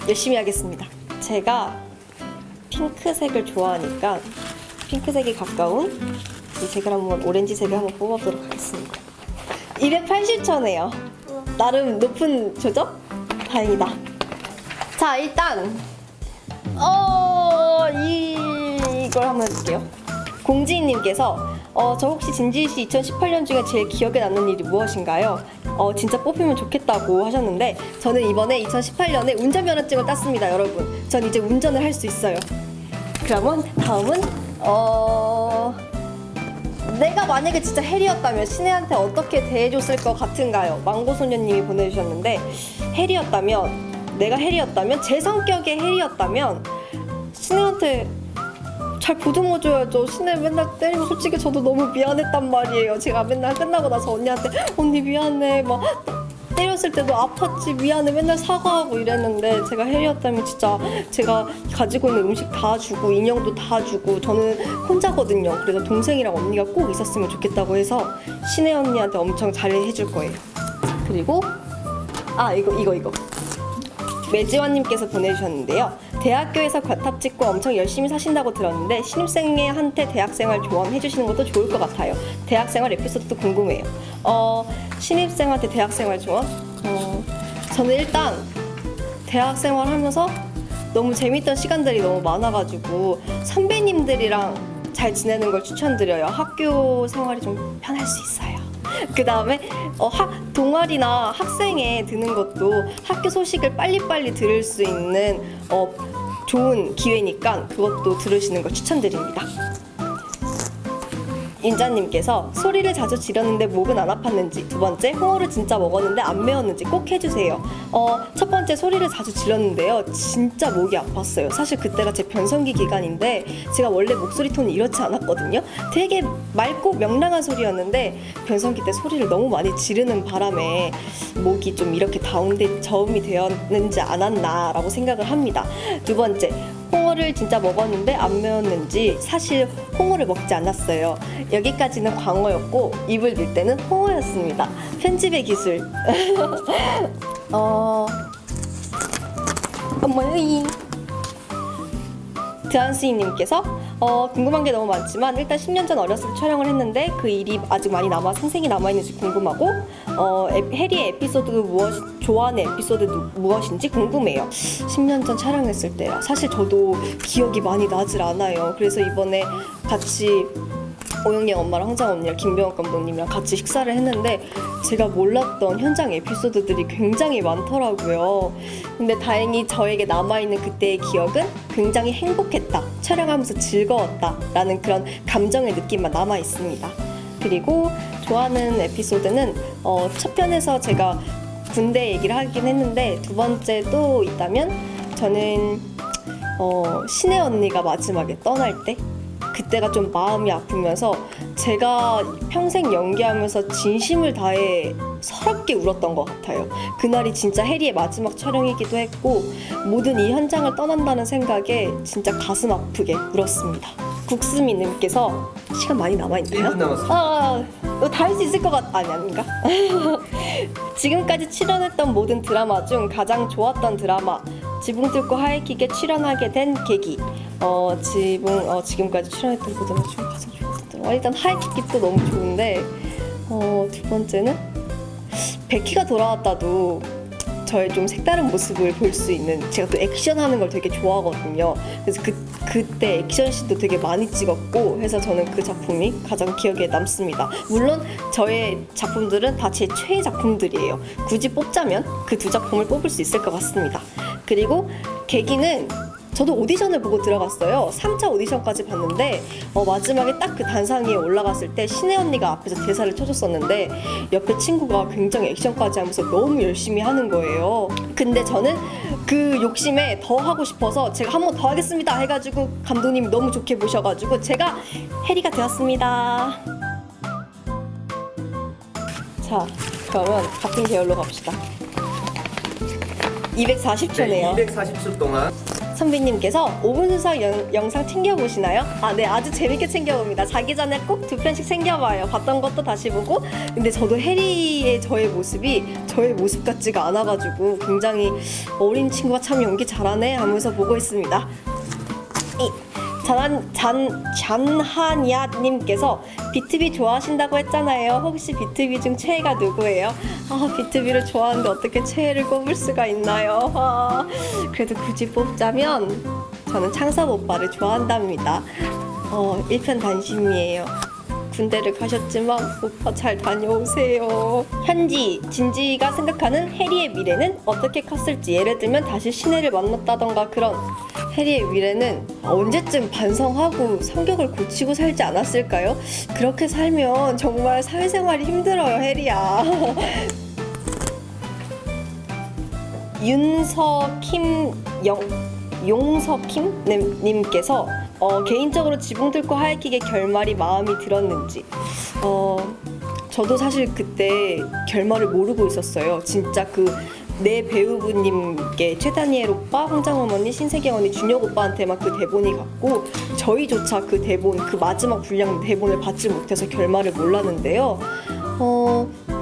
열심히 하겠습니다. 제가 핑크색을 좋아하니까 핑크색에 가까운 이 색을 한번 오렌지색을 한번 뽑아보도록 하겠습니다. 280초네요. 나름 높은 조죠? 다행이다. 자, 일단 이걸 한번 해볼게요. 공지인님께서 저 혹시 진지씨 2018년 중에 제일 기억에 남는 일이 무엇인가요? 진짜 뽑히면 좋겠다고 하셨는데 저는 이번에 2018년에 운전면허증을 땄습니다, 여러분. 전 이제 운전을 할 수 있어요. 그러면 다음은 내가 만약에 진짜 해리였다면 신혜한테 어떻게 대해줬을 것 같은가요? 망고소녀님이 보내주셨는데 내가 해리였다면 제 성격의 해리였다면 신혜한테 잘 보듬어줘야죠. 신혜 맨날 때리고 솔직히 저도 너무 미안했단 말이에요. 제가 맨날 끝나고 나서 언니한테 언니 미안해 막 때렸을 때도 아팠지 미안해 맨날 사과하고 이랬는데 제가 해리였다면 진짜 제가 가지고 있는 음식 다 주고 인형도 다 주고 저는 혼자거든요. 그래서 동생이랑 언니가 꼭 있었으면 좋겠다고 해서 신혜 언니한테 엄청 잘해줄 거예요. 그리고 이거 매지환님께서 보내주셨는데요. 대학교에서 과탑 찍고 엄청 열심히 사신다고 들었는데 신입생한테 대학생활 조언 해주시는 것도 좋을 것 같아요. 대학생활 에피소드도 궁금해요. 신입생한테 대학생활 조언? 저는 일단 대학생활 하면서 너무 재밌던 시간들이 너무 많아가지고 선배님들이랑 잘 지내는 걸 추천드려요. 학교 생활이 좀 편할 수 있어요. 그 다음에 동아리나 학생회 드는 것도 학교 소식을 빨리빨리 들을 수 있는 좋은 기회니까 그것도 들으시는 걸 추천드립니다. 인자님께서 소리를 자주 지르는데 목은 안 아팠는지, 두 번째 홍어를 진짜 먹었는데 안 매웠는지 꼭 해주세요. 첫 번째 소리를 자주 질렀는데요, 진짜 목이 아팠어요. 사실 그때가 제 변성기 기간인데 제가 원래 목소리 톤이 이렇지 않았거든요. 되게 맑고 명랑한 소리였는데 변성기 때 소리를 너무 많이 지르는 바람에 목이 좀 이렇게 저음이 되었는지 않았나 라고 생각을 합니다. 두 번째, 홍어를 진짜 먹었는데 안 매웠는지, 사실 홍어를 먹지 않았어요. 여기까지는 광어였고 입을 낼 때는 홍어였습니다. 편집의 기술. 어머니. 드한스이님께서 궁금한 게 너무 많지만 일단 10년 전 어렸을 때 촬영을 했는데 그 일이 아직 많이 생생히 남아있는지 궁금하고 해리의 에피소드 좋아하는 에피소드 무엇인지 궁금해요. 10년 전 촬영했을 때라 사실 저도 기억이 많이 나질 않아요. 그래서 이번에 같이 오영애 엄마랑 황장 언니랑 김병욱 감독님이랑 같이 식사를 했는데 제가 몰랐던 현장 에피소드들이 굉장히 많더라고요. 근데 다행히 저에게 남아있는 그때의 기억은 굉장히 행복했다, 촬영하면서 즐거웠다 라는 그런 감정의 느낌만 남아있습니다. 그리고 좋아하는 에피소드는 첫 편에서 제가 군대 얘기를 하긴 했는데 두 번째 또 있다면 저는 신혜 언니가 마지막에 떠날 때 그때가 좀 마음이 아프면서 제가 평생 연기하면서 진심을 다해 서럽게 울었던 것 같아요. 그날이 진짜 해리의 마지막 촬영이기도 했고 모든 이 현장을 떠난다는 생각에 진짜 가슴 아프게 울었습니다. 국수미님께서 시간 많이 남아있나요? 1분 남았어요. 다 할 수 있을 것 아닌가? 지금까지 출연했던 모든 드라마 중 가장 좋았던 드라마, 지붕 뚫고 하이킥에 출연하게 된 계기. 지금까지 출연했던 모든 중 가장 좋았던 드라마. 일단 하이킥이 또 너무 좋은데 두 번째는 베키가 돌아왔다도 저의 좀 색다른 모습을 볼 수 있는, 제가 또 액션하는 걸 되게 좋아하거든요. 그래서 그때 액션씬도 되게 많이 찍었고 해서 저는 그 작품이 가장 기억에 남습니다. 물론 저의 작품들은 다 제 최애 작품들이에요. 굳이 뽑자면 그 두 작품을 뽑을 수 있을 것 같습니다. 그리고 계기는 저도 오디션을 보고 들어갔어요. 3차 오디션까지 봤는데 마지막에 딱 그 단상 위에 올라갔을 때 신혜 언니가 앞에서 대사를 쳐줬었는데 옆에 친구가 굉장히 액션까지 하면서 너무 열심히 하는 거예요. 근데 저는 그 욕심에 더 하고 싶어서 제가 한 번 더 하겠습니다 해가지고 감독님이 너무 좋게 보셔가지고 제가 해리가 되었습니다. 자, 그러면 같은 계열로 갑시다. 240초네요. 네, 240초 동안 선비님께서 5분 순서 영상 챙겨보시나요? 아, 네, 아주 재밌게 챙겨봅니다. 자기 전에 꼭 2편씩 챙겨봐요. 봤던 것도 다시 보고. 근데 저도 해리의 저의 모습이 저의 모습 같지가 않아가지고 굉장히 어린 친구가 참 연기 잘하네 하면서 보고 있습니다. 잔한야님께서 비투비 좋아하신다고 했잖아요. 혹시 비투비 중 최애가 누구예요? 아, 비투비를 좋아하는데 어떻게 최애를 꼽을 수가 있나요? 아, 그래도 굳이 뽑자면 저는 창섭 오빠를 좋아한답니다. 1편 단심이에요. 군대를 가셨지만 오빠 잘 다녀오세요. 현지, 진지가 생각하는 해리의 미래는 어떻게 컸을지, 예를 들면 다시 신혜를 만났다던가 그런. 해리의 미래는 언제쯤 반성하고 성격을 고치고 살지 않았을까요? 그렇게 살면 정말 사회생활이 힘들어요, 해리야. 용서킴님께서 개인적으로 지붕 뚫고 하이킥의 결말이 마음이 들었는지. 저도 사실 그때 결말을 모르고 있었어요. 진짜 내 배우분님께 최다니엘 오빠, 황정 어머니, 신세경 언니, 준혁 오빠한테만 그 대본이 갔고 저희조차 그 대본, 그 마지막 분량 대본을 받지 못해서 결말을 몰랐는데요.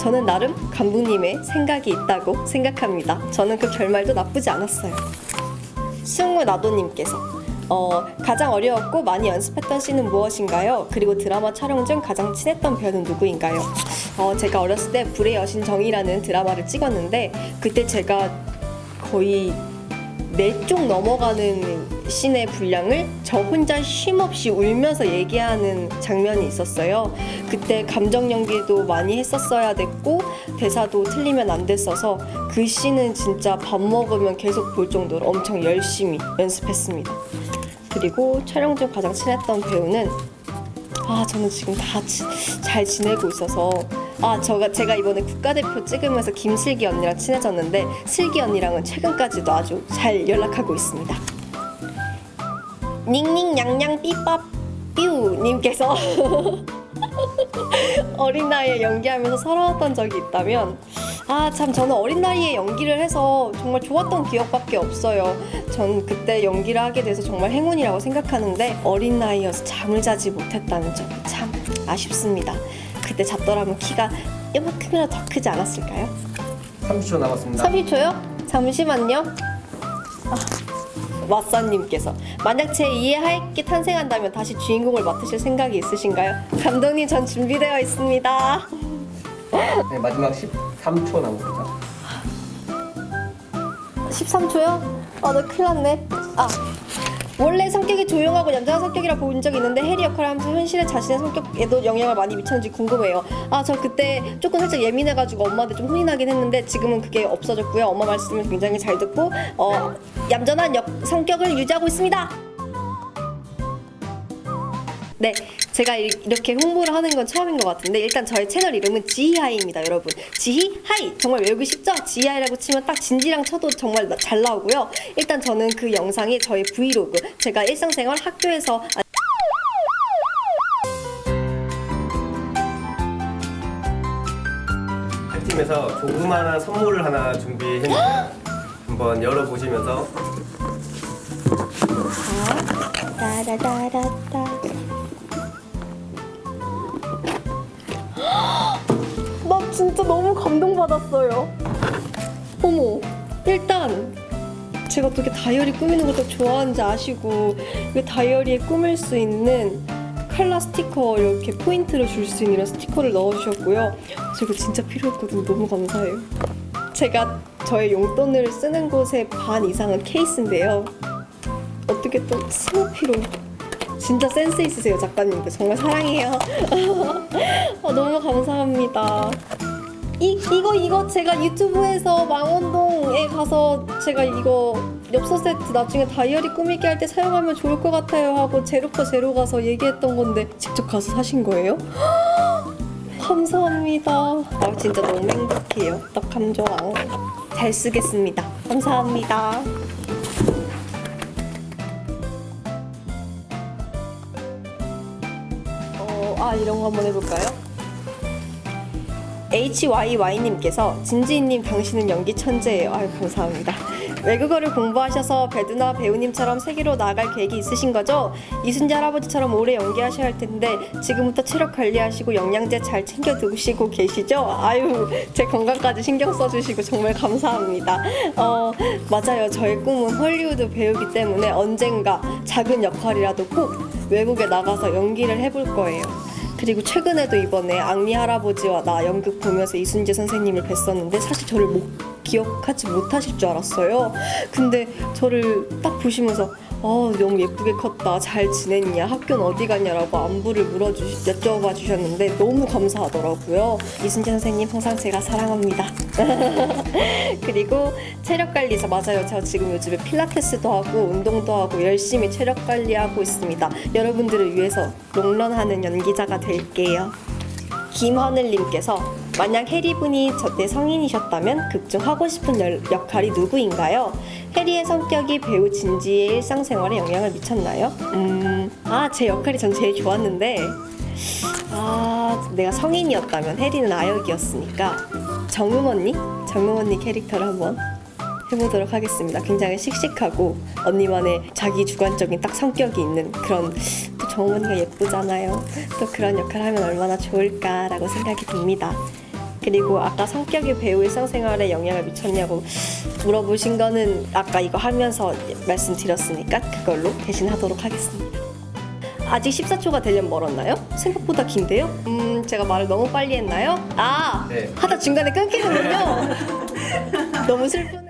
저는 나름 감독님의 생각이 있다고 생각합니다. 저는 그 결말도 나쁘지 않았어요. 승우나도님께서 가장 어려웠고 많이 연습했던 씬은 무엇인가요? 그리고 드라마 촬영 중 가장 친했던 배우는 누구인가요? 제가 어렸을 때 불의 여신 정이라는 드라마를 찍었는데 그때 제가 거의 4쪽 넘어가는 씬의 분량을 저 혼자 쉼없이 울면서 얘기하는 장면이 있었어요. 그때 감정 연기도 많이 했었어야 됐고 대사도 틀리면 안 됐어서 그 씬은 진짜 밥 먹으면 계속 볼 정도로 엄청 열심히 연습했습니다. 그리고 촬영 중 가장 친했던 배우는 저는 지금 다 잘 지내고 있어서 제가 이번에 국가대표 찍으면서 김슬기 언니랑 친해졌는데 슬기 언니랑은 최근까지도 아주 잘 연락하고 있습니다. 닝닝냥냥 삐빠삐우 님께서 어린 나이에 연기하면서 서러웠던 적이 있다면 참 저는 어린 나이에 연기를 해서 정말 좋았던 기억밖에 없어요. 전 그때 연기를 하게 돼서 정말 행운이라고 생각하는데 어린 나이여서 잠을 자지 못했다는 점이 참 아쉽습니다. 그때 잤더라면 키가 이만큼이라도 더 크지 않았을까요? 30초 남았습니다. 30초요? 잠시만요. 왓선님께서 만약 제2의 하이킥이 탄생한다면 다시 주인공을 맡으실 생각이 있으신가요? 감독님, 전 준비되어 있습니다. 네, 마지막 13초 남았습니다. 13초요? 나 큰일 났네. 원래 성격이 조용하고 얌전한 성격이라 본 적이 있는데 해리 역할을 하면서 현실의 자신의 성격에도 영향을 많이 미쳤는지 궁금해요. 저 그때 조금 살짝 예민해가지고 엄마한테 좀 혼이 나긴 했는데 지금은 그게 없어졌고요. 엄마 말씀을 굉장히 잘 듣고 얌전한 성격을 유지하고 있습니다. 네, 제가 이렇게 홍보를 하는 건 처음인 것 같은데 일단 저희 채널 이름은 지히하이입니다, 여러분. 지히하이! 정말 외우기 쉽죠? 지히하이라고 치면 딱 진지랑 쳐도 정말 잘 나오고요. 일단 저는 그 영상이 저희 브이로그, 제가 일상생활 학교에서 팀에서 조그마한 선물을 하나 준비했는데 한번 열어보시면서 따라따라따. 나 진짜 너무 감동받았어요. 어머, 일단 제가 어떻게 다이어리 꾸미는 것도 좋아하는지 아시고 이 다이어리에 꾸밀 수 있는 칼라 스티커 이렇게 포인트를 줄 수 있는 이런 스티커를 넣어주셨고요. 저 이거 진짜 필요했거든요. 너무 감사해요. 제가 저의 용돈을 쓰는 곳의 반 이상은 케이스인데요. 어떻게 또 스누피로 진짜 센스 있으세요, 작가님들. 정말 사랑해요. 너무 감사합니다. 이거 제가 유튜브에서 망원동에 가서 제가 이거 엽서 세트 나중에 다이어리 꾸미기 할 때 사용하면 좋을 것 같아요 하고 제로퍼 제로 가서 얘기했던 건데 직접 가서 사신 거예요? 감사합니다. 진짜 너무 행복해요. 떡함조왕 잘 쓰겠습니다. 감사합니다. 이런 거 한번 해볼까요? HYY님께서 진지희님 당신은 연기 천재예요. 감사합니다. 외국어를 공부하셔서 배두나 배우님처럼 세계로 나아갈 계획이 있으신 거죠? 이순재 할아버지처럼 오래 연기하셔야 할 텐데 지금부터 체력 관리하시고 영양제 잘 챙겨 드시고 계시죠? 아유, 제 건강까지 신경 써주시고 정말 감사합니다. 맞아요. 저의 꿈은 헐리우드 배우기 때문에 언젠가 작은 역할이라도 꼭 외국에 나가서 연기를 해볼 거예요. 그리고 최근에도 이번에 앙리 할아버지와 나 연극 보면서 이순재 선생님을 뵀었는데 사실 저를 기억하지 못하실 줄 알았어요. 근데 저를 딱 보시면서 너무 예쁘게 컸다, 잘 지냈냐, 학교는 어디 갔냐라고 안부를 여쭤봐 주셨는데 너무 감사하더라고요. 이순재 선생님 항상 제가 사랑합니다. 그리고 체력관리사, 맞아요. 저 지금 요즘에 필라테스도 하고 운동도 하고 열심히 체력관리하고 있습니다. 여러분들을 위해서 롱런하는 연기자가 될게요. 김하늘님께서 만약 해리분이 내 성인이셨다면 극 중 하고 싶은 역할이 누구인가요? 해리의 성격이 배우 진지의 일상생활에 영향을 미쳤나요? 제 역할이 전 제일 좋았는데 내가 성인이었다면 해리는 아역이었으니까 정음 언니 캐릭터를 한번 해보도록 하겠습니다. 굉장히 씩씩하고 언니만의 자기 주관적인 딱 성격이 있는 그런, 또 정음 언니가 예쁘잖아요. 또 그런 역할을 하면 얼마나 좋을까라고 생각이 듭니다. 그리고 아까 성격이 배우 일상생활에 영향을 미쳤냐고 물어보신 거는 아까 이거 하면서 말씀드렸으니까 그걸로 대신 하도록 하겠습니다. 아직 14초가 되려면 멀었나요? 생각보다 긴데요? 제가 말을 너무 빨리 했나요? 네. 하다 중간에 끊기는군요. 너무 슬픈.